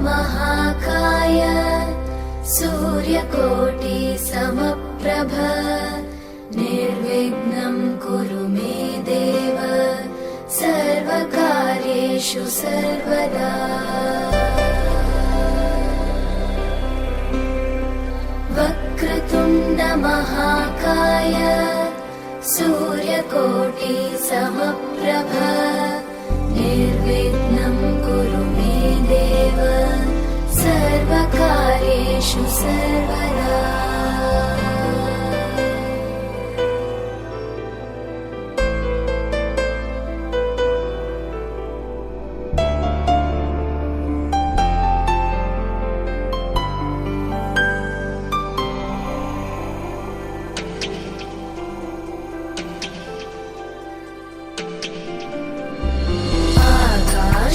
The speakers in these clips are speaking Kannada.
महाकाय सूर्यकोटि समप्रभ निर्विघ्नं कुरु मे देव सर्वकार्येषु सर्वदा। वक्रतुण्ड महाकाय सूर्यकोटि समप्रभ निर्विघ्नं कुरु मे देव सर्वकार्येषु सर्वदा।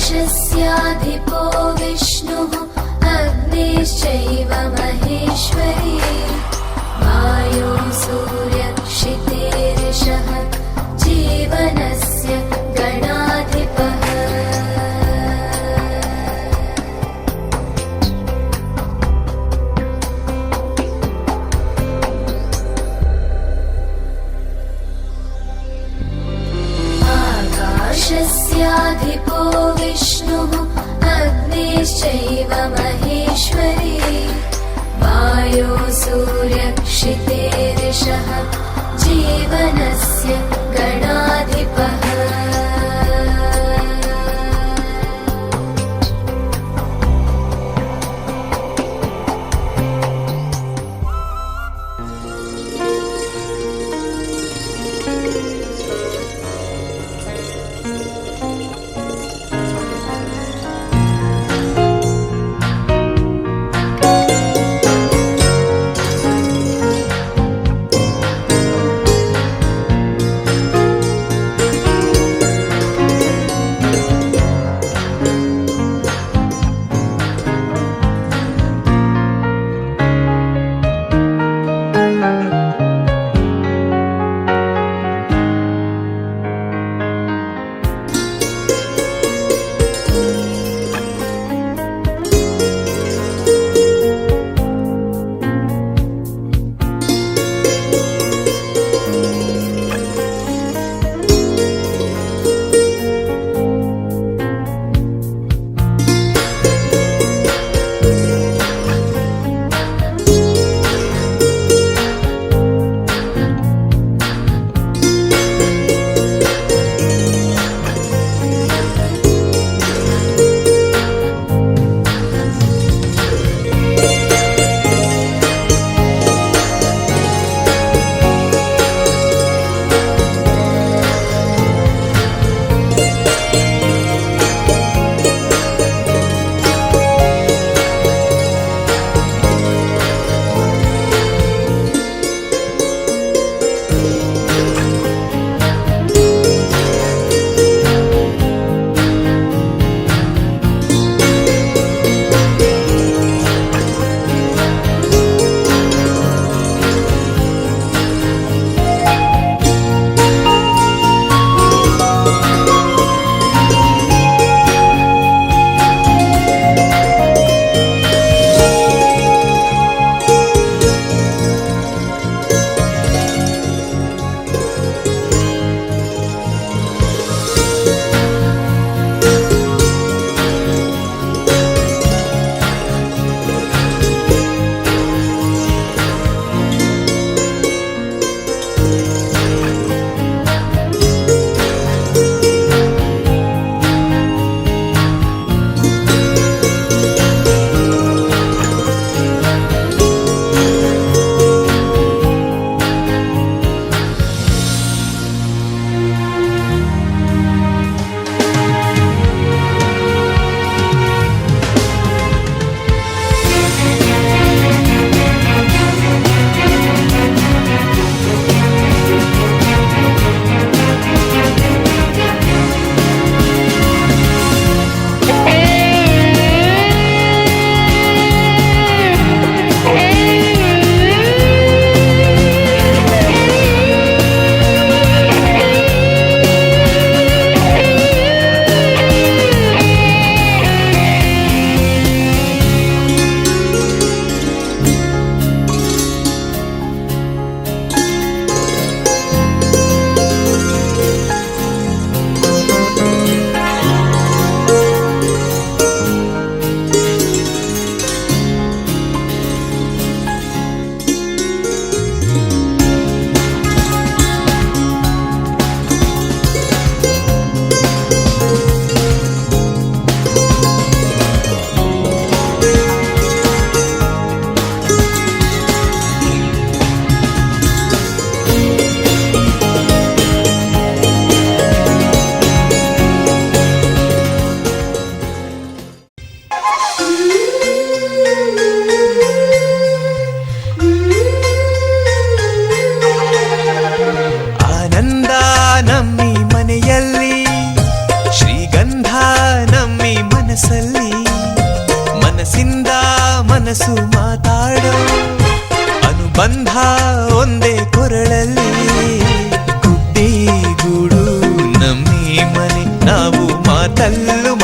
आकाशस्याधिपो विष्णुः अग्निश्चैव महेश्वरी वायो सूर्यक्षितेरिषः जीवनस्य गणाधिपः। आकाशस्याधिपो विष्णुः अग्निश्चैव महेश्वरी वायो सूर्यक्षितेरिषः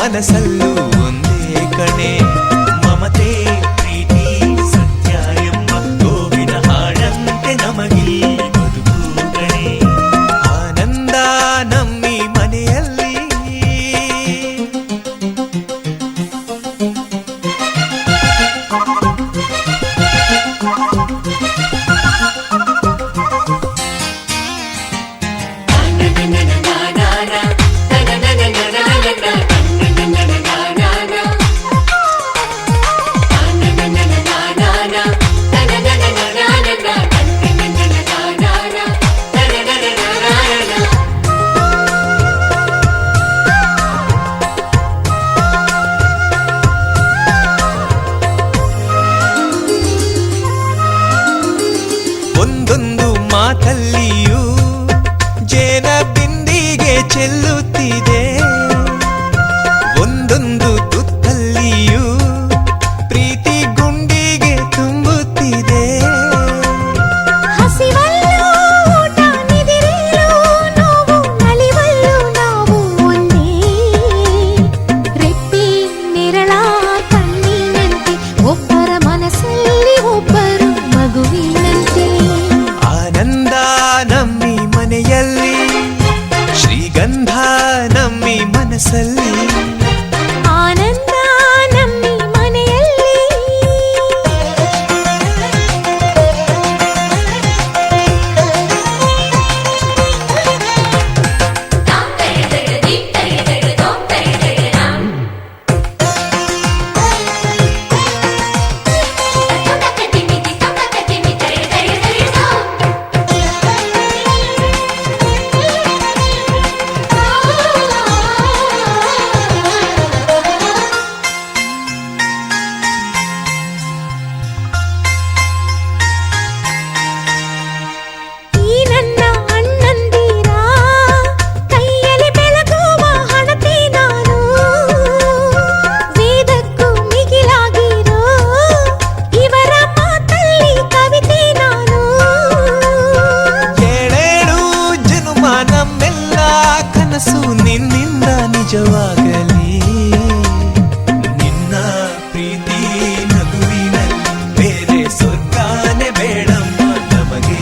ಮನಸ್ಸಲ್ಲೂ ಒಂದೇ ಕಣೆ. ಮಮತೆ ಪ್ರೀತಿ ಸತ್ಯ ಎಂಬ ಗೋವಿನ ಹಾಡಂತೆ ನಮಗಿಲ್ಲಿ ಬದುಕು ಕಣೆ. ಆನಂದ ನಮ್ಮಿ ಮನೆಯಲ್ಲಿ ಒಂದೊಂದು ಮಾತಲ್ಲಿಯೂ ಜೇನ ಬಿಂದಿಗೆ ಚೆಲ್ಲುತ್ತಿದೆ. ಒಂದೊಂದು ತುತ್ತಲ್ಲಿಯೂ ಪ್ರೀತಿ ಗುಂಡಿಗೆ ತುಂಬುತ್ತಿದೆ. ಹಸಿವಲ್ಲೂ ಊಟ ನಿದಿರಲು ನೋವು ನಲಿವಲ್ಲೂ ನಾವು ಒಂದೇ. ರೆಪ್ಪೆ ನೆರಳ ಕಣ್ಣಿನಂತೆ ಒಬ್ಬರ ಮನಸ್ಸಲ್ಲಿ ಒಬ್ಬರು ಮಗುವಿನಂತೆ. ಆನಂದ ನಮ್ಮಿ ಮನೆಯಲ್ಲಿ ಶ್ರೀಗಂಧ ನಮ್ಮಿ ಮನಸ್ಸಲ್ಲಿ. ಆನಂದ ನಮ್ಮಿ ಮನೆಯಲ್ಲಿ. ಈ ನನ್ನ ಅಣ್ಣಂದಿರ ಕೈಯಲ್ಲಿ ಬೆಳಗುವ ಹಣತೆ ನಾನು. ವೇದಕ್ಕೂ ಮಿಗಿಲಾಗಿರೋ ಇವರ ಮಾತಲ್ಲಿ ಕವಿತೆ ನಾನು. ಏಳೇಳು ಜನುಮ ನಮ್ಮೆಲ್ಲ ಕನಸು ನಿನ್ನಿಂದ ನಿಜವಾಗಲಿ. ನಿನ್ನ ಪ್ರೀತಿ ನಗುವಿನಲ್ಲಿ ಬೇರೆ ಸ್ವರ್ಗಾನೆ ಬೇಡಮ್ಮ ನಮಗೆ.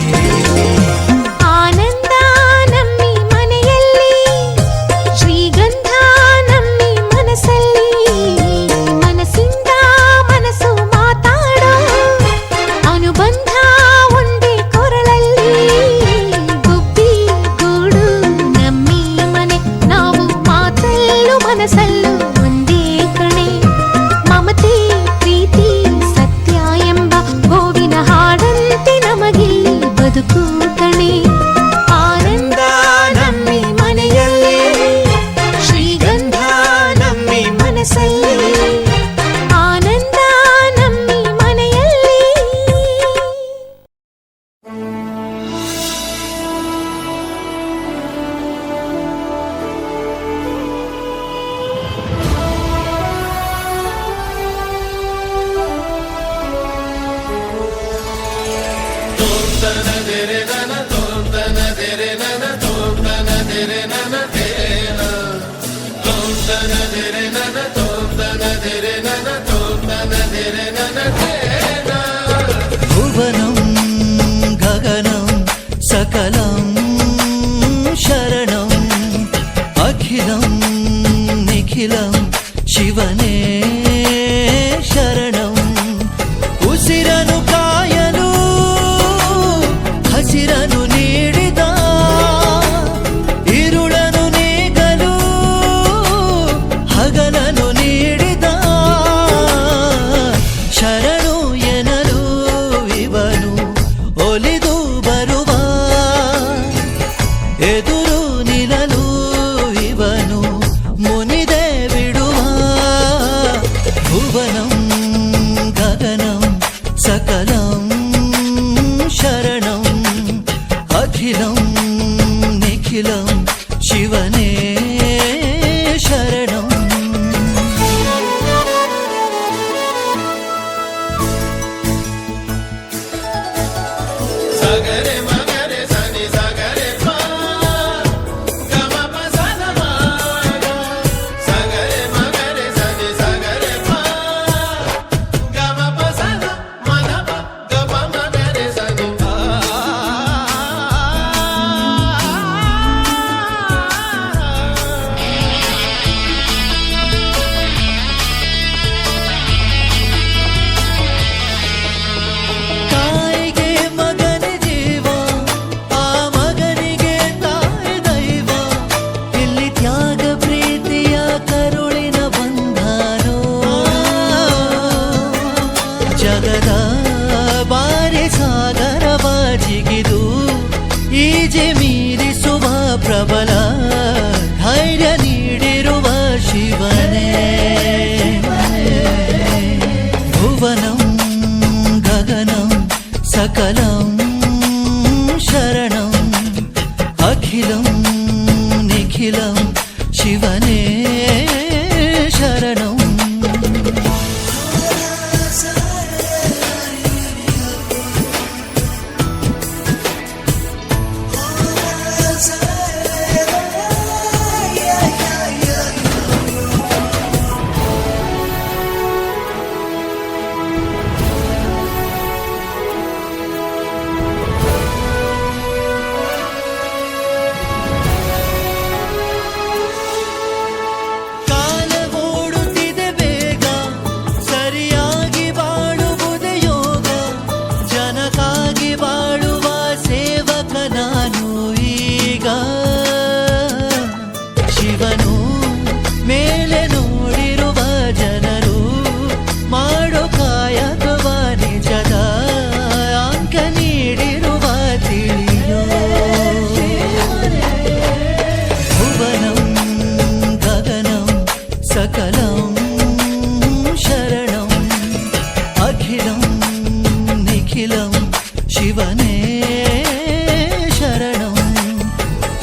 ಆನಂದ ನಮ್ಮಿ ಮನೆಯಲ್ಲಿ ಶ್ರೀಗಂಧ ನಮ್ಮಿ ಮನಸ್ಸಲ್ಲಿ. ಮನಸ್ಸಿಂದ ಮನಸ್ಸು ಮಾತಾಡೋ ಅನುಬಂಧ ಒಂದೇ ಕೊರಳಲ್ಲಿ. ಗುಬ್ಬಿ ಗೂಡು ನಮ್ಮಿ ಮನೆ ನಾವು ಮಾತಲ್ಲೂ ಮನಸ್ಸಲ್ಲೂ ಒಂದೇ ಕಣೆ. ಮಮತೆ ಪ್ರೀತಿ ಸತ್ಯ ಎಂಬ ಗೋವಿನ ಹಾಡಂತೆ ನಮಗಿಲ್ಲಿ ಬದುಕು ಕಣೆ. ಆನಂದ ನಮ್ಮಿ ಮನೆಯಲ್ಲಿ ಶ್ರೀಗಂಧ ನಮ್ಮಿ ಮನಸ್ಸಲ್ಲಿ. ಆನಂದ ನಮ್ಮಿ ಮನೆಯಲ್ಲಿ. భువనం గగనం సకలం శరణం అఖిలం నిఖిలం శివనే శరణం. ಉಸಿರನು ಕಾಯಲು ಹಸಿರನು ನೀಡಿದ ಇರುಳನು ನೀಗಲು ಹಗಲನು ನೀಡಿದ ಶರಣು ಎನಲು ಇವನು ಒಲಿದು ಬರುವ ಎದುರು ನಿಲ್ಲಲು ಇವನು ಮುನಿದೆ ಬಿಡುವ ಪ್ರಬಲ ಧೈರ್ಯ ನೀಡಿರುವ ಶಿವನೇ ಭುವನಂ ಗಗನಂ ಸಕಲಂ ಶರಣಂ ಅಖಿಲಂ ನಿಖಿಲಂ ಶಿವನೇ ಶರಣಂ ಶಿವನೇ ಶರಣಂ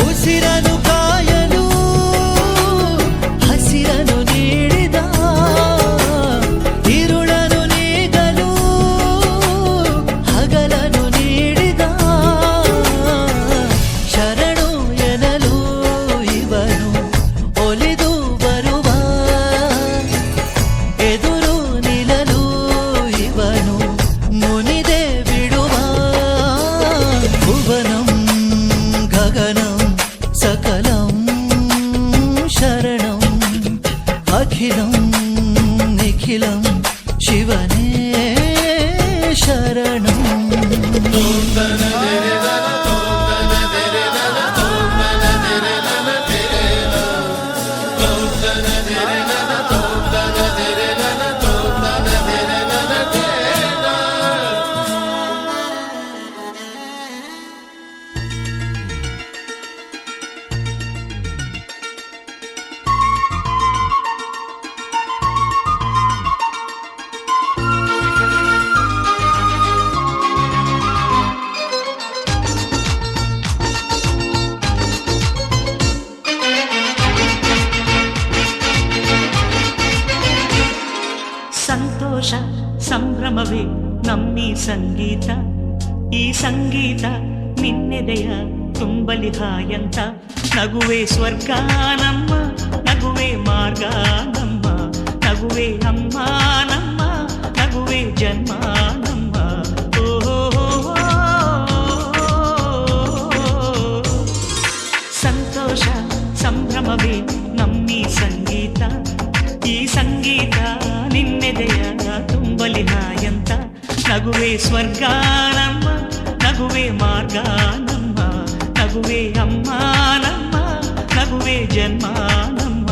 ಉಸಿರನು ಕಾಯಲು ಹಸಿರನು ನೀಡಿದ ഇരുಳನು ನೀಗಲು ಹಗಲನು ನೀಡಿದ ಶರಣು ಎನ್ನಲು ಇವನು ಒಲಿದು ಬರುವ ಎದುರು ನಿಲ್ಲಲು ಇವನು ಮುನಿದೆ ಭುವನಂ ಗಗನಂ ಸಕಲಂ ಶರಣಂ ಅಖಿಲಂ ನಿಖಿಲಂ ಶಿವನೇ ಶರಣಂ ಸಂತೋಷ ಸಂಭ್ರಮವೇ ನಮ್ಮಿ ಸಂಗೀತ ಈ ಸಂಗೀತ ನಿನ್ನೆದೆಯ ತುಂಬಲಿ ಹಾಯಂತ ನಗುವೆ ಸ್ವರ್ಗ ನಮ್ಮ ನಗುವೆ ಮಾರ್ಗ ನಮ್ಮ ನಗುವೆ ಅಮ್ಮ ನಮ್ಮ ನಗುವೆ ಜನ್ಮ ನಮ್ಮ ಸಂತೋಷ ಸಂಭ್ರಮವೇ ನಮ್ಮಿ ಸಂಗೀತ ಈ ಸಂಗೀತ ನಿನ್ನೆದೆಯ ತುಂಬಲಿ ಹಾಯಂತ ನಗುವೆ ಸ್ವರ್ಗ ನಮ್ಮ ನಗುವೆ ಮಾರ್ಗ ನಮ್ಮ ನಗುವೆ ಅಮ್ಮ ನಮ್ಮ ನಗುವೆ ಜನ್ಮ ನಮ್ಮ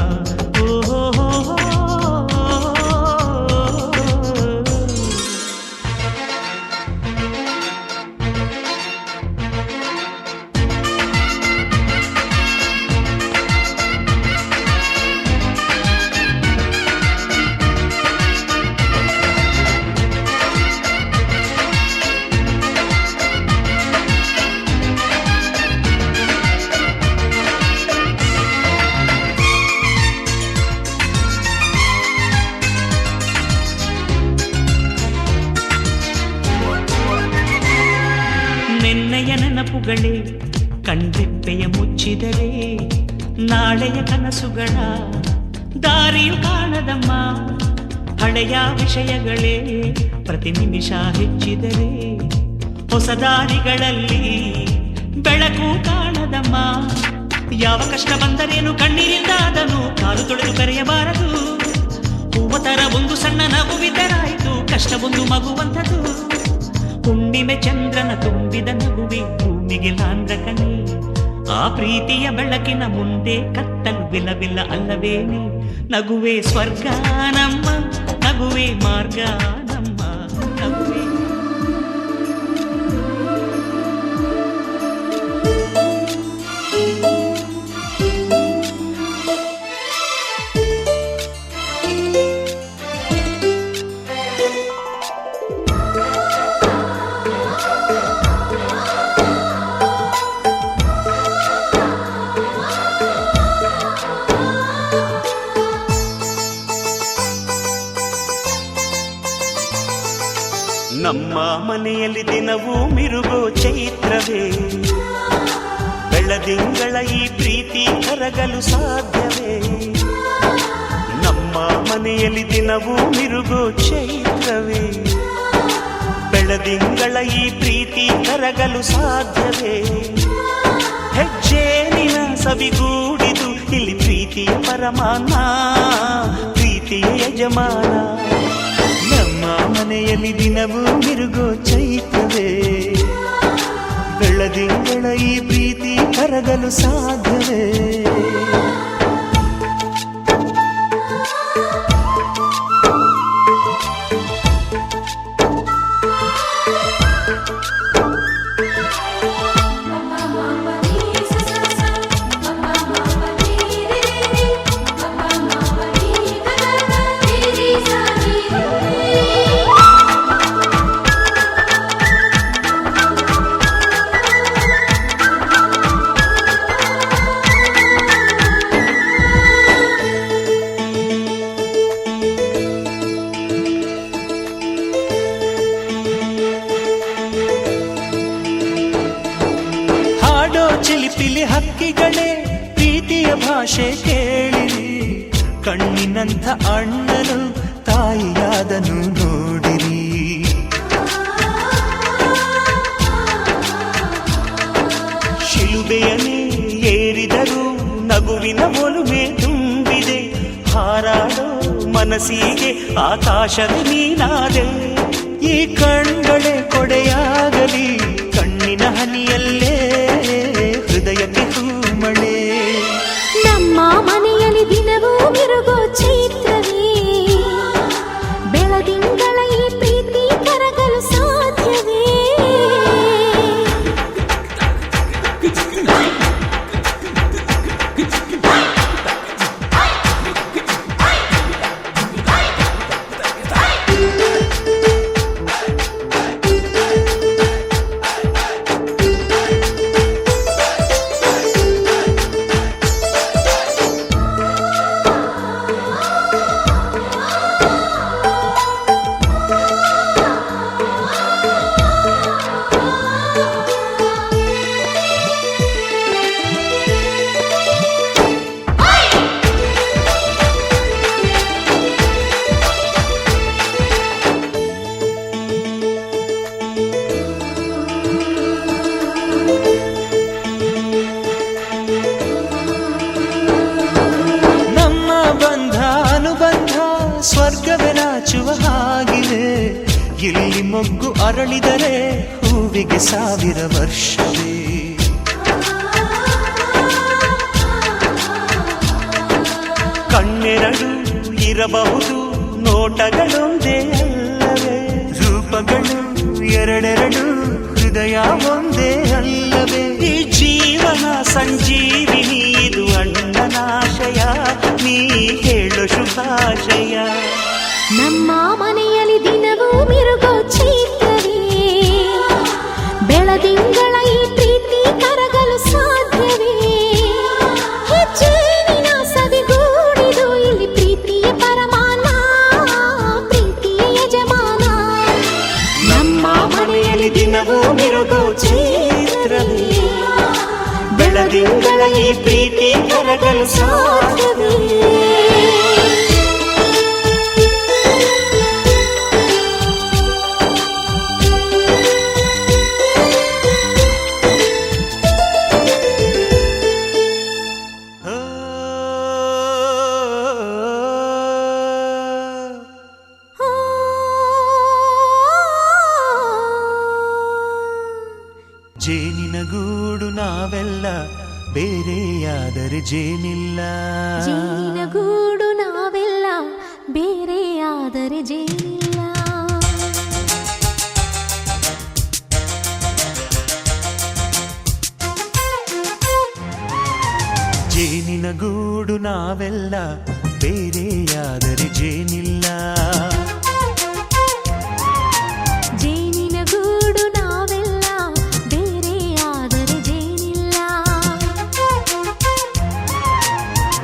ನಿನ್ನೆಯ ನೆನಪುಗಳೇ ಕಣ್ರೆಪ್ಪೆಯ ಮುಚ್ಚಿದರೆ ನಾಳೆಯ ಕನಸುಗಳ ದಾರಿಯು ಕಾಣದಮ್ಮ ಹಳೆಯ ವಿಷಯಗಳೇ ಪ್ರತಿ ನಿಮಿಷ ಹೆಚ್ಚಿದರೆ ಹೊಸ ದಾರಿಗಳಲ್ಲಿ ಬೆಳಕು ಕಾಣದಮ್ಮ ಯಾವ ಕಷ್ಟ ಬಂದರೇನು ಕಣ್ಣೀರಿಂದ ಅದನ್ನು ಕಾಲು ತೊಳೆದು ಕರೆಯಬಾರದು ಹೂವತರ ಒಂದು ಸಣ್ಣ ನಗುವಿದರಾಯಿತು ಕಷ್ಟವೊಂದು ಮಗುವಂಥದು ಹುಣ್ಣಿಮೆ ಚಂದ್ರನ ತುಂಬಿದ ನಗುವೆ ಭೂಮಿಗೆ ಲಾಂದ್ರ ಕಣೆ ಆ ಪ್ರೀತಿಯ ಬೆಳಕಿನ ಮುಂದೆ ಕತ್ತಲು ವಿಲವಿಲ್ಲ ಅಲ್ಲವೇನೆ ನಗುವೆ ಸ್ವರ್ಗ ನಮ್ಮ ನಗುವೆ ಮಾರ್ಗ ನಮ್ಮ ನಗುವೆ ನಮ್ಮ ಮನೆಯಲ್ಲಿ ದಿನವೂ ಮಿರುಗೋ ಚೈತ್ರವೇ, ಬೆಳದಿಂಗಳ ಈ ಪ್ರೀತಿ ಕರಗಲು ಸಾಧ್ಯವೇ? ನಮ್ಮ ಮನೆಯಲ್ಲಿ ದಿನವೂ ಮಿರುಗೋ ಚೈತ್ರವೇ, ಬೆಳದಿಂಗಳ ಈ ಪ್ರೀತಿ ಕರಗಲು ಸಾಧ್ಯವೇ? ಹೆಜ್ಜೇನಿನ ಸವಿಗೂಡಿದು ಇಲ್ಲಿ ಪ್ರೀತಿಯ ಪರಮಾನ, ಪ್ರೀತಿಯ ಯಜಮಾನ. ನಮ್ಮ ಮನೆಯಲ್ಲಿ ದಿನವೂ ಮಿರುಗೋ ಚೈತ್ರವೇ, ಬೆಳದಿಂಗಳ ಈ ಪ್ರೀತಿ ಕರಗಲು ಸಾಧ್ಯವೇ? ಚಿಲಿಪಿಲಿ ಹಕ್ಕಿಗಳೇ ಪ್ರೀತಿಯ ಭಾಷೆ ಕೇಳಿರಿ, ಕಣ್ಣಿನಂಥ ಅಣ್ಣನು ತಾಯಿಯಾದನು ನೋಡಿರಿ. ಶಿಲುಬೆಯನೇ ಏರಿದರೂ ನಗುವಿನ ಒಲುಮೆ ತುಂಬಿದೆ, ಹಾರಾಡೋ ಮನಸ್ಸಿಗೆ ಆಕಾಶವೇ ನೀನಾದೆ. ಈ ಕಣ್ಗಳೇ ಕೊಡೆಯಾಗಲಿ, ಕಣ್ಣಿನ ಹನಿಯಲ್ಲೇ ಹೃದಯಕ್ಕೆ ಹೂಮಳೆ. ನಮ್ಮ ಮನೆಯಲ್ಲಿ ದಿನವೂ ಮಿರುಗೋ ಚೈತ್ರವೇ, ಬೆಳದಿಂಗಳ ಈ ಪ್ರೀತಿ ಕರಗಲು ಸಾಧ್ಯವೇ? ಸ್ವರ್ಗವೇ ನಾಚುವ ಹಾಗಿದೆ, ಇಲ್ಲಿ ಮೊಗ್ಗು ಅರಳಿದರೆ ಹೂವಿಗೆ 1000 ವರ್ಷವೇ. ಕಣ್ಣೆರಡು ಇರಬಹುದು, ನೋಟಗಳೊಂದೇ ಅಲ್ಲವೇ? ರೂಪಗಳು ಎರಡೆರಡು, ಹೃದಯ ಒಂದೇ ಅಲ್ಲವೇ? ಈ ಜೀವನ ಸಂಜೀವಿನಿ, ಇದು ಅಣ್ಣನಾಶಯ, ನೀ ಹೇಳು ಶುಭಾಶಯ. ನಮ್ಮ ಮನೆಯಲ್ಲಿ ದಿನವೂ ಮಿರುಗೋ ಚೈತ್ರವೇ, ಬೆಳದಿಂಗಳ ಈ ಪ್ರೀತಿ ಕರಗಲು ಸಾಧ್ಯವೇ? ಹೆಜ್ಜೇನಿನ ಸವಿಗೂಡಿದು ಇಲ್ಲಿ ಪ್ರೀತಿಯ ಪರಮಾನ, ಪ್ರೀತಿಯ ಯಜಮಾನ. ನಮ್ಮ ಮನೆಯಲ್ಲಿ ದಿನವೂ ಮಿರುಗೋ ಚೈತ್ರವೇ, ಬೆಳದಿಂಗಳ ಈ ಪ್ರೀತಿ ಕರಗಲು ಸಾಧ್ಯವೇ? ಜೇನಿನ ಗೂಡು ನಾವೆಲ್ಲ, ಬೇರೆಯಾದರೆ ಜೇನಿಲ್ಲ. ಜೇನಿನ ಗೂಡು ನಾವೆಲ್ಲ, ಬೇರೆಯಾದರೆ ಜೇನಿಲ್ಲ. ಜೇನಿನ ಗೂಡು ನಾವೆಲ್ಲ, ಬೇರೆಯಾದರೆ ಜೇನಿಲ್ಲ. ಜೇನಿನ ಗೂಡು ನಾವೆಲ್ಲ, ಬೇರೆಯಾದರೆ ಜೇನಿಲ್ಲ.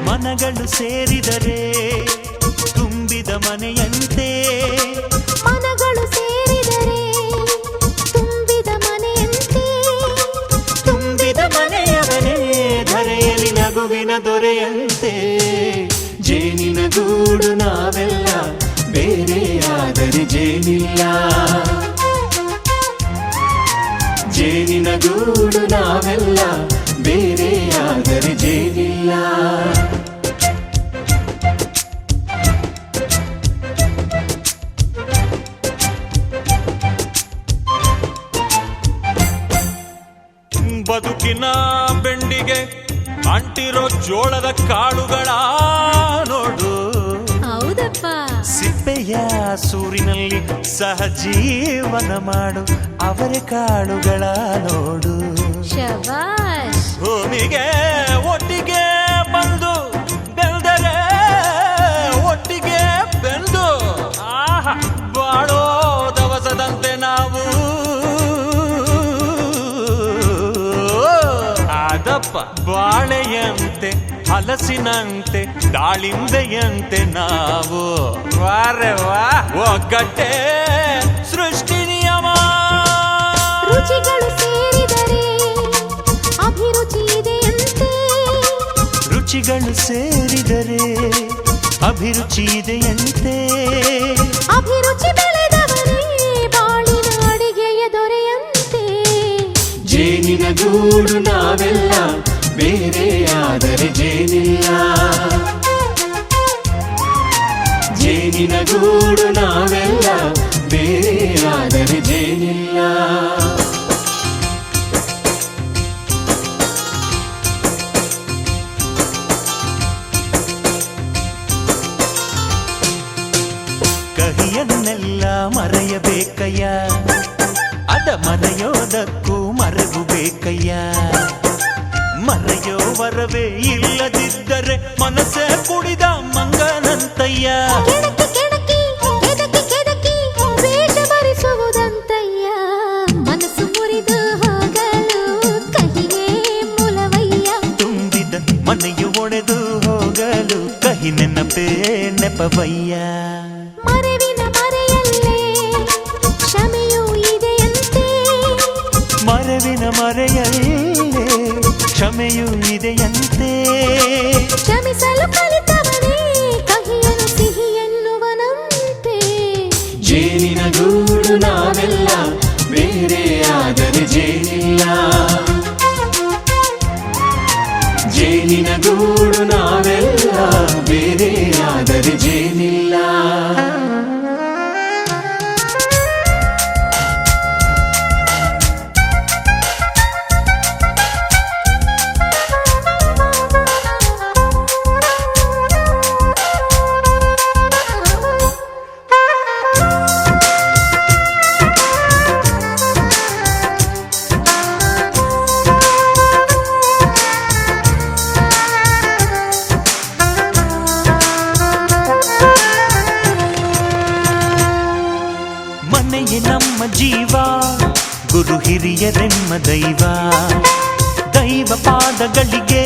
ಮನಗಳು ಸೇರಿದರೆ ತುಂಬಿದ ಮನೆಯಂತೆ, ಮನಗಳು ಸೇರಿದರೆ ದೊರೆಯಂತೆ ಜೇನಿನ ಗೂಡು ನಾವೆಲ್ಲ ಬೇರೆಯಾದರೆ ಜೇನಿಲ್ಲ ಜೇನಿನ ಗೂಡು ನಾವೆಲ್ಲ ಬೇರೆಯಾದರೆ ಜೇನಿಲ್ಲ ಬದುಕಿನ ಬೆಂಡಿಗೆ ಅಂಟಿರೋ ಜೋಳದ ಕಾಳುಗಳ ನೋಡು ಹೌದಪ್ಪ. ಸಿಪ್ಪೆಯ ಸೂರಿನಲ್ಲಿ ಸಹಜೀವನ ಮಾಡು ಅವರೆ ಕಾಳುಗಳ ನೋಡು ಶಬಾಷ್. ಭೂಮಿಗೆ ಒಟ್ಟಿಗೆ ಬಂದು ಬೆಳೆದರೆ ಒಟ್ಟಿಗೆ ಬೆಳೆದು ಆಹಾ ಬಾಳೋ ದವಸದಂತೆ ನಾವು ಅದಪ್ಪ ಬಾಳೆಯಂತೆ ಹಲಸಿನಂತೆ ದಾಳಿಂಬೆಯಂತೆ ನಾವು ವಾರೆ ವಾ ಒಗ್ಗಟ್ಟೆ ಸೃಷ್ಟಿ ನಿಯಮ ರುಚಿಗಳು ಸೇರಿದರೆ ಅಭಿರುಚಿ ಇದೆಯಂತೆ ರುಚಿಗಳು ಸೇರಿದರೆ ಅಭಿರುಚಿ ಇದೆಯಂತೆ ಅಭಿರುಚಿ ಬೆಳೆದವರೇ ಬಾಳಿನ ಅಡಿಗೆಯ ದೊರೆಯಂತೆ ಜೇನಿನ ಗೂಡು ನಾವೆಲ್ಲ ಬೇರೆಯಾದರೆ ಜೇನಿಲ್ಲ ಜೇನಿನ ಗೂಡು ನಾವೆಲ್ಲ ಬೇರೆಯಾದರೆ ಜೇನಿಲ್ಲ ಕಹಿಯನ್ನೆಲ್ಲ ಮರೆಯಬೇಕಯ್ಯ ಅದ ಮರೆಯೋದಕ್ಕೂ ಮರೆವು ಬೇಕಯ್ಯ ಮರೆಯೋ ವರವೇ ಇಲ್ಲದಿದ್ದರೆ ಮನಸ್ಸೇ ಕುಡಿದ ಮಂಗನಂತಯ್ಯ ಕೆಣಕಿ ಕೆಣಕಿ ಕೆದಕಿ ಕೆದಕಿ ವೇಷ ಭರಿಸುವುದಂತಯ್ಯ ಮನಸ್ಸು ಮುರಿದು ಹೋಗಲು ಕಹಿಯೇ ಮೂಲವಯ್ಯ ತುಂಬಿದ ಮನೆಯು ಒಡೆದು ಹೋಗಲು ಕಹಿ ನೆನಪೇ ನೆಪವಯ್ಯ ಮರೆವಿನ ಮರೆಯಲ್ಲೇ ಕ್ಷಮೆಯೂ ಇದೆಯಂತೆ ಮರೆವಿನ ಮರೆಯಲ್ಲೇ ಕ್ಷಮೆಯೂ ಇದೆಯಂತೆ ಕ್ಷಮಿಸಲು ಕಲಿತವನೇ ಕಹಿಯನು ಸಿಹಿ ಎನ್ನುವನಂತೆ ಜೇನಿನ ಗೂಡು ನಾವೆಲ್ಲ ಬೇರೆಯಾದರೆ ಜೇನಿಲ್ಲ ಜೇನಿನ ಗೂಡು ನಾವೆಲ್ಲ ಬೇರೆಯಾದರೆ ಜೇನಿಲ್ಲ ಮನೆಯೇ ನಮ್ಮ ಜೀವ ಗುರು ಹಿರಿಯರೆಮ್ಮ ದೈವ ದೈವ ಪಾದಗಳಿಗೆ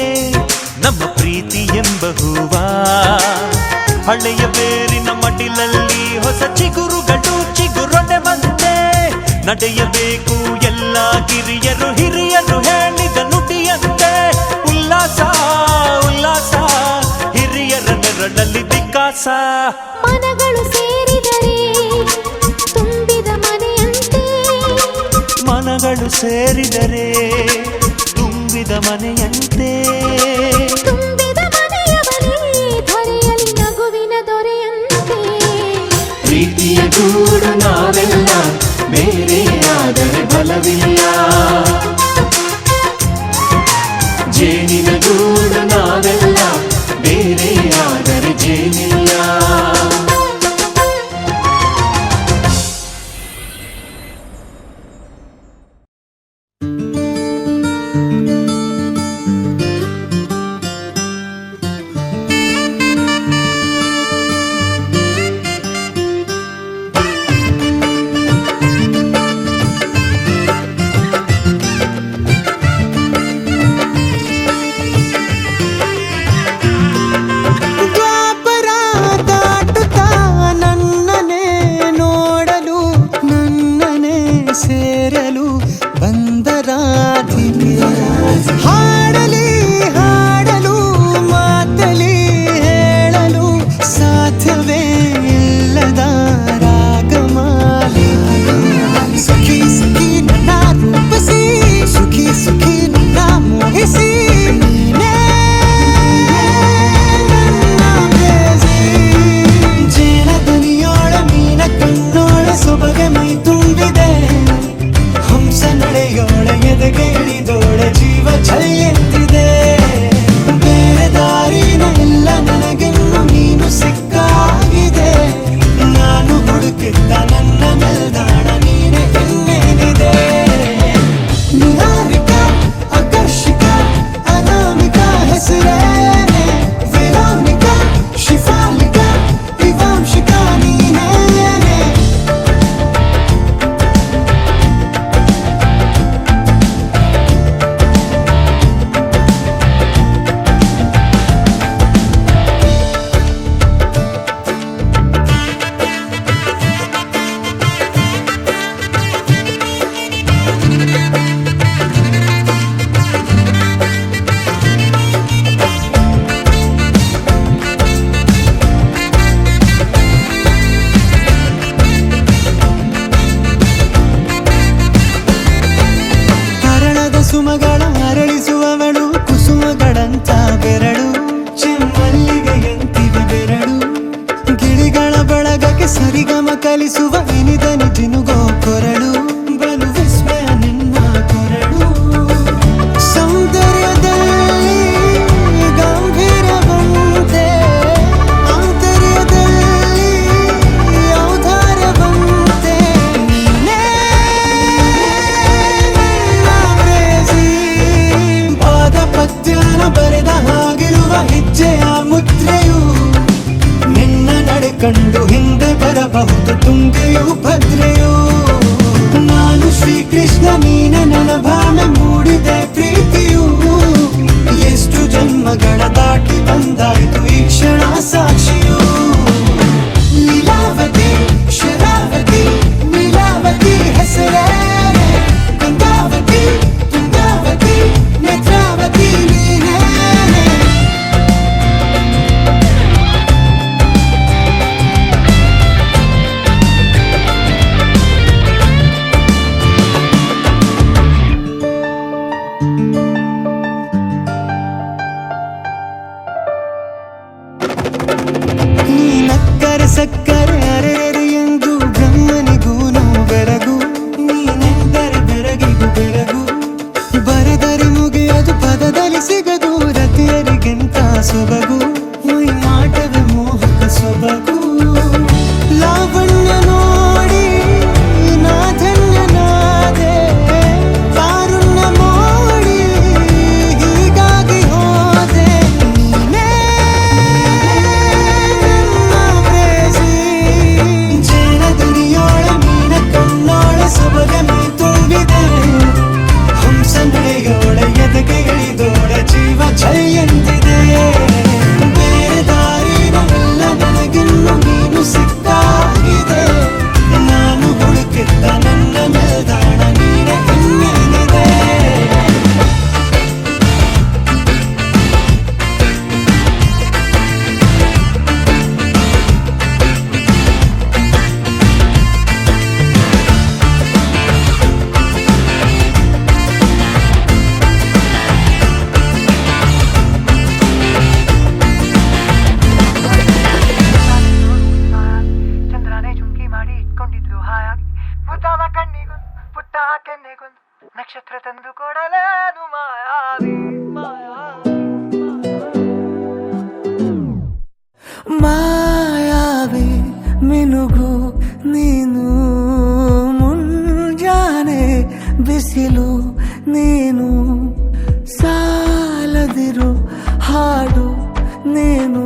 ನಮ್ಮ ಪ್ರೀತಿ ಎಂಬ ಹೂವ ಹಳೆಯ ಬೇರಿನ ಮಡಿಲಲ್ಲಿ ಹೊಸ ಚಿಗುರುಗಳು ಚಿಗುರೊಡೆ ಬಂದೆ ನಡೆಯಬೇಕು ಎಲ್ಲ ಕಿರಿಯರು ಹಿರಿಯರು ಹೇಳಿದ ನುಡಿಯಂತೆ ಉಲ್ಲಾಸ ಉಲ್ಲಾಸ ಹಿರಿಯರ ನೆರಳಲ್ಲಿ ವಿಕಾಸ ಮನಗಳು ಸೇರಿದರೆ ತುಂಬಿದ ಮನೆಯಂತೆ ಮನಗಳು ಸೇರಿದರೆ ತುಂಬಿದ ಮನೆಯಂತೆ ತುಂಬಿದ ಮನೆಯವನೇ ಧರೆಯಲ್ಲಿ ನಗುವಿನ ದೊರೆಯಂತೆ ಪ್ರೀತಿಯ ಗೂಡು ನಾವೆಲ್ಲ ಬೇರೆಯಾದರೆ ಬಲವಿಲ್ಲ ಜೇನಿನ ಗೂಡು ನಾವೆಲ್ಲ ಬೇರೆಯಾದರೆ ಜೇನಿಲ್ಲ ದ್ವಾಪರ ಕಲಿಸುವ ಇನಿದನಿ ಜಿನುಗೋ ಕೊರಳು ಬಲು ವಿಸ್ಮಯ ನಿನ್ನ ಕೊರಳು ಸೌಂದರ್ಯದಲ್ಲಿ ಗಂಭೀರವಂತೆ ಆಂತರ್ಯದಲ್ಲಿ ಔದಾರ್ಯವಂತೆ ನೀನೇ ನನ್ನ ಪ್ರೇಯಸಿ ಪಾದ ಪದ್ಯನ ಬರೆದ ಹಾಗಿರುವ ಹೆಜ್ಜೆಯ ಮುದ್ರೆಯು ನಿನ್ನ ನಡೆ ಕಂಡು ಹಿಂದೆ ಬರಬಹುದು ತುಂಗೆಯು ಭದ್ರೆಯು ನಾನು ಶ್ರೀಕೃಷ್ಣ ನೀನೆ ನನ್ನ ಭಾವನೆ ಮೂಡಿದೆ ಪ್ರೀತಿಯು ಎಷ್ಟು ಜನ್ಮಗಳ ದಾಟಿ ಬಂದಾಯಿತು ಈ ಕ್ಷಣ ಸಾಕ್ಷಿಯು ಲೀಲಾವತಿ ಶರಾವತಿ ನೀಲಾವತಿ ಹೆಸರೇ ಗಂಗಾವತಿ ತುಂಗಾವತಿ ನೇತ್ರಾವತಿ ನೀನೇ ನೀನಕ್ಕರೆ ಸಕ್ಕರೆ ಅರೆರೆ ಎಂದು ಬ್ರಹ್ಮನಿಗೂ ಬೆರಗು ನೀನೆಂದರೆ ಬೆರಗಿಗೂ ಬೆರಗು ಬರೆದರೆ ಮುಗಿಯದು ಪದದಲ್ಲಿ ಸಿಗದು ರತಿಯರಿಗೆಂತ ಸೊಬಗು ಮೈ ಮಾಟವೇ ಮೋಹಕ ಸೊಬಗು ಲಾವಣ್ಯ ನೋಡಿ ನಾ ಧನ್ಯನಾದೆ ಕಾರುಣ್ಯ ಮೋಡಿ ಹೀಗಾಗಿ ಹೋದೆ ನೀನೇ ಪ್ರೇಸಿ ಜೇನ ದುನಿಯೋಳ ಮೀನ ಕಣ್ಣೋಳ ಸೊಬಗ ಮೀ ತುಂಬಿದೆ ಹಂಸ ನಡೆಯೋಳ ಎದೆಗೆ ಇಳಿದೋಳ ಜೀವ ಛೈ ಎಂದಿದೆ ಬೇರೆ ದಾರಿನಲ್ಲ ನನಗಿನ್ನು ನೀನು ಸಿಕ್ಕಾಗಿದೆ ನಾನು ಹುಡುಕಿದ್ದ ನನ್ನ ನಿಲ್ದಾಣ ನೀನೆ ಇನ್ನೇನಿದೆ ಚಂದ್ರನೇ ಚುಂಕಿ ಮಾಡಿ ಇಟ್ಕೊಂಡಿದ್ಲು ಹಾಯಾಗಿ ಮುದ್ದಾದ ಕಣ್ಣಿಗೊಂದು ಪುಟ್ಟ ಕೆನ್ನೆಗೊಂದು ನಕ್ಷತ್ರ ತಂದು ಕೊಡಲೇನು ಮಾಯಾವಿ ಮಾಯಾವಿ ಮಿನುಗು ನೀನು ಮುಂಜಾನೆ ಬಿಸಿಲು ನೀನು ಸಾಲದಿರು ಹಾಡು ನೀನು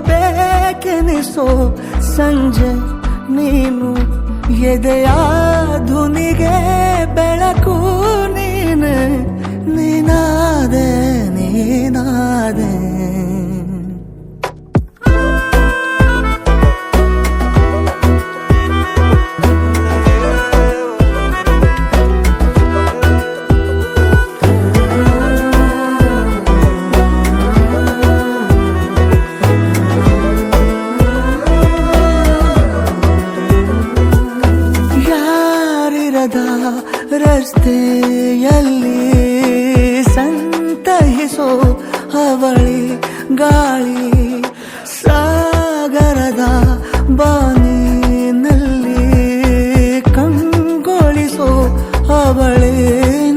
ಬೇಕೆನಿಸೋ ಸಂಜೆ ನೀನು ಎದೆಯ ಧುನಿಗೆ ಬೆಳಕು ನೀನೆ ನೀನಾದೆ ನೀನಾದೆ ಯಾರಿರದ ರಸ್ತೆಯಲ್ಲಿ ಸಂತಹಿಸೋ ಅವಳಿ ಗಾಳಿ ಸಾಗರದ ಬಾನಿನಲ್ಲಿ ಕಂಗೊಳಿಸೋ ಅವಳೆ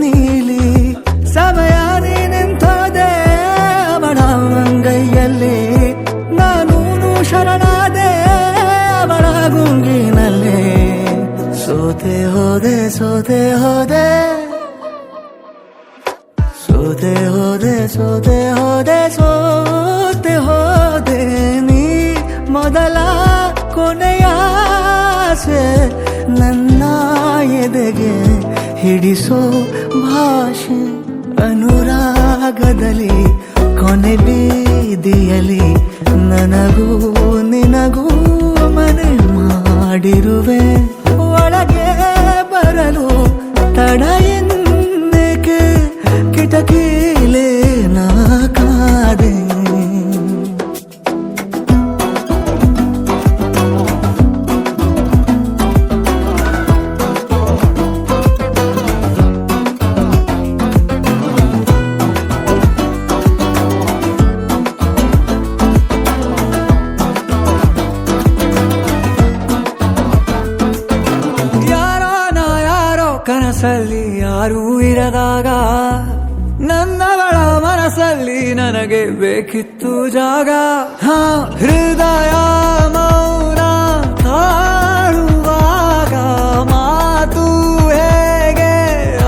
ನೀಲಿ ಸಮಯ ನಿಂತೋದೆ ಅವಳ ಅಂಗೈಯಲ್ಲಿ ನಾನು ಶರಣಾದೆ ಅವಳ ಗುಂಗಿನಲ್ಲಿ ಸೋತೆ ಹೋದೆ ಸೋತೆ ಹೋದೆ ಸೋತೆ ಹೋದೆ ಸೋತೆ ಹೋದೆ ಸೋತೆ ಹೋದೆ ನೀ ಮೊದಲ ಕೊನೆಯ ಆಸೆ ನನ್ನ ಎದೆಗೆ ಹಿಡಿಸೋ ಭಾಷೆ ಅನುರಾಗದಲ್ಲಿ ಕೊನೆ ಬೀದಿಯಲ್ಲಿ ನನಗೂ ನಿನಗೂ ಮನೆ ಮಾಡಿರುವೆ ಒಳಗೆ ಬರಲು ತಡ ಎಂದೇಕೆ ಕಿಟಕಿಲೇ ನಾ ಕಾದೆ ಮನಸ್ಸಲ್ಲಿ ಯಾರೂ ಇರದಾಗ ನನ್ನವಳ ಮನಸ್ಸಲ್ಲಿ ನನಗೆ ಬೇಕಿತ್ತು ಜಾಗ. ಹೃದಯ ಮೌನ ತಾಳುವಾಗ ಮಾತು ಹೇಗೆ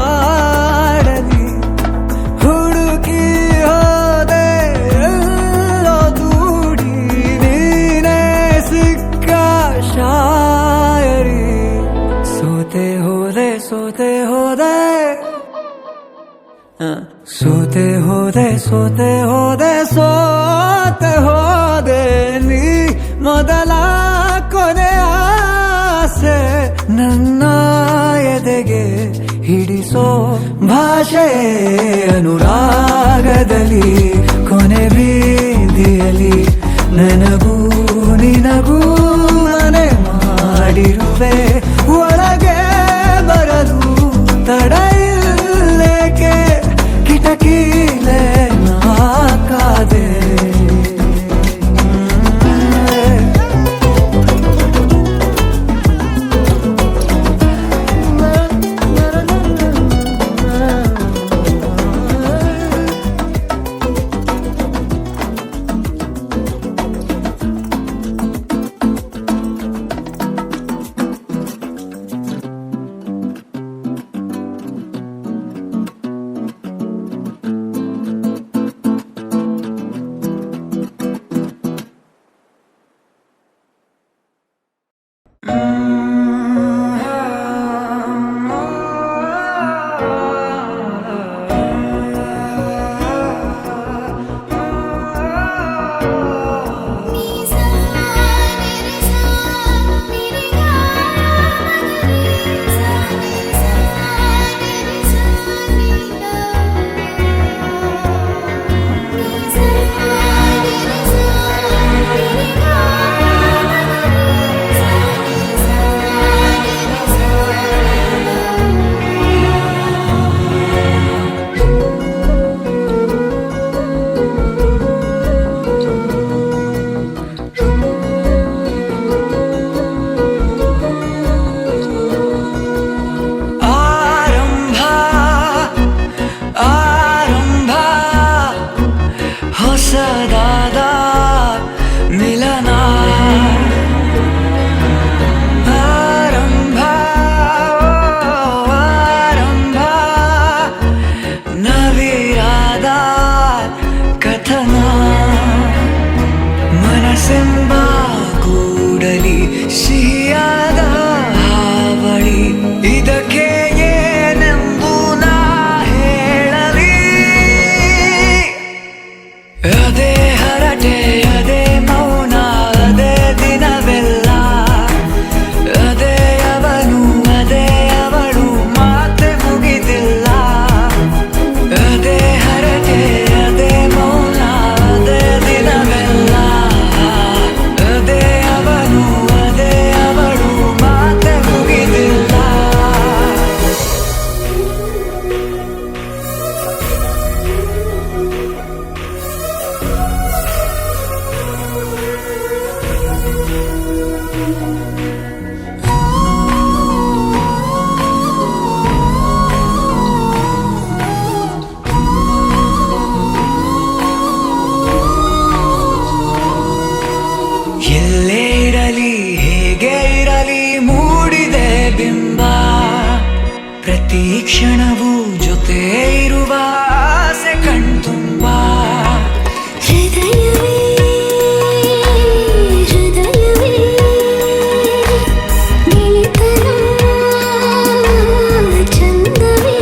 ಆಡಲಿ, ಹುಡುಕಿ ಹೋದೆ ಎಲ್ಲೋ ದೂಡಿ ನೀನೇ ಸಿಕ್ಕ ಶಾಯರಿ. ಸೋತೆ ಹೋದೆ ಸೋತೆ ಹೋದೆ ಸೋತೆ ಹೋದೆ ಸೋತೆ ಹೋದೆ ಸೋತೆ ಹೋದೆ ನೀ ಮೊದಲ ಕೊನೆ ಆಸೆ ನನ್ನ ಎದೆಗೆ ಹಿಡಿಸೋ ಭಾಷೆ ಅನುರಾಗದಲ್ಲಿ ಕೊನೆ ಬೀದಿಯಲ್ಲಿ ನನಗೂ ನಿನಗೂ ಮನೆ ಮಾಡಿರುವೆ. ಒಳಗೆ ಬರಲು ತಡ ಇಲ್ಲೇಕೆ ಕಿಟಕಿಲೆ ನಾಕಾದೆ. ಹೊಸದಾದ ಮಿಲನ ಆರಂಭ ಆರಂಭ ನವಿರಾದ ಕಥನ ಮನಸ್ಸೆಂಬ ಕೂಡಲಿ ಸಿಹಿಯಾದ ಹಾವಳಿ ಇದಕ್ಕೆ ಏನೆಂದು ನಾ ಹೇಳಲಿ. ಅದೇ ಹರಟೆ ಅದೇ ಮೌನ ಅದೇ ದಿನವೆಲ್ಲ ಅದೇ ಅವನು ಅದೇ ಅವಳು ಮಾತೆ ಮುಗಿದಿಲ್ಲ. ಅದೇ ಹರಟೆ ಅದೇ ಮೌನ ಅದೇ ದಿನವೆಲ್ಲ ಅದೇ ಅವನು ಅದೇ ಅವಳು ಮಾತೆ ಮುಗಿದಿಲ್ಲ. ಎಲ್ಲೇ ಇರಲಿ ಹೇಗೆ ಇರಲಿ ಮೂಡಿದೆ ಬಿಂಬ ಪ್ರತಿ ಕ್ಷಣವೂ ಜೊತೆ ಇರುವ ಆಸೆ ಕಣ್ತುಂಬ. ಹೃದಯವೇ ಹೃದಯವೇ ಗೆಳೆತನ ಚಂದವೇ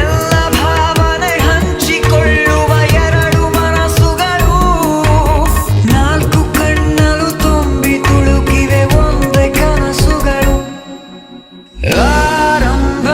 ಎಲ್ಲ ಭಾವನೆ ಹಂಚಿಕೊಳ್ಳುವ ಎರಡು ಮನಸ್ಸುಗಳು ನಾಲ್ಕು ಕಣ್ಣಲು ತುಂಬಿ ತುಳುಕಿವೆ ಒಂದೇ ಕನಸುಗಳು. ಆರಂಭ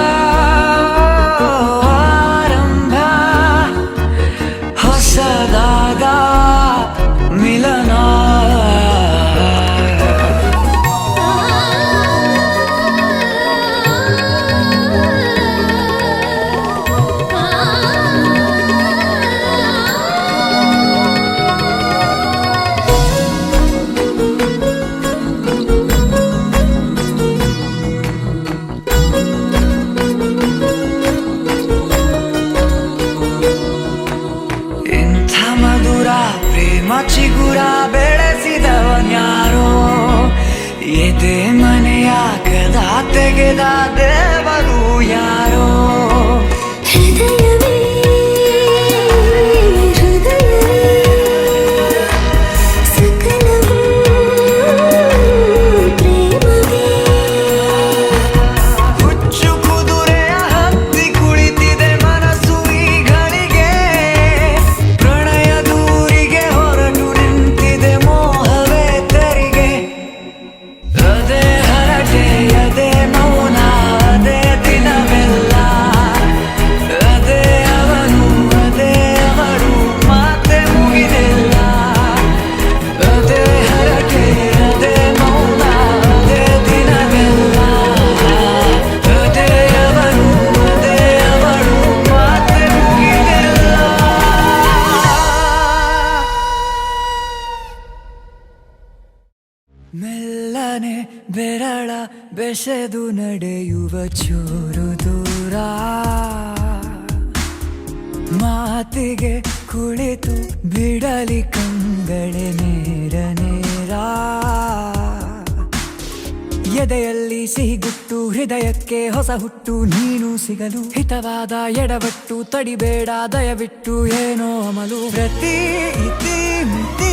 ತೆಗೆದ ದೇವರು ಯಾರೋ ಹೃದಯವೇ ಹೃದಯವೇ ಸಕಲವೂ ಪ್ರೇಮವೇ ಹುಚ್ಚು ಕುದುರೆಯ ಹತ್ತಿ ಕುಳಿತಿದೆ ಮನಸ್ಸು ಈಗಳಿಗೆ ಪ್ರಣಯ ದೂರಿಗೆ ಹೊರಟು ನಿಂತಿದೆ ಮೋಹವೇ ತೆರಿಗೆ ಅದೇ ಹರಟೆ ಅದೇ ಮೌನ ಅದೇ ದಿನವೆಲ್ಲ ಅದೇ ಅವನು ಅದೇ ಅವರು ಮಾತೆ ಮುಗಿದಿಲ್ಲ ಅದೇ ಹರಟೆ ಅದೇ ಮೌನ ಅದೇ ದಿನವೆಲ್ಲ ಅದೇ ಅವನು ಅದೇ ಅವರು ಮಾತೆ ಮುಗಿದಿಲ್ಲ ಮೆಲ್ಲನೆ ಬೆರಳ ಬೆಸೆದು ನಡೆಯುವ ಚೂರು ದೂರ ಮಾತಿಗೆ ಕುಳಿತು ಬಿಡಲಿ ಕಂಗಳೆ ನೇರ ನೇರ ಎದೆಯಲ್ಲಿ ಸಿಹಿಗುಟ್ಟು ಹೃದಯಕ್ಕೆ ಹೊಸ ಹುಟ್ಟು ನೀನು ಸಿಗಲು ಹಿತವಾದ ಎಡವಟ್ಟು ತಡಿಬೇಡ ದಯವಿಟ್ಟು ಏನೋ ಅಮಲು ಪ್ರತಿ ಇತಿ ಮಿತಿ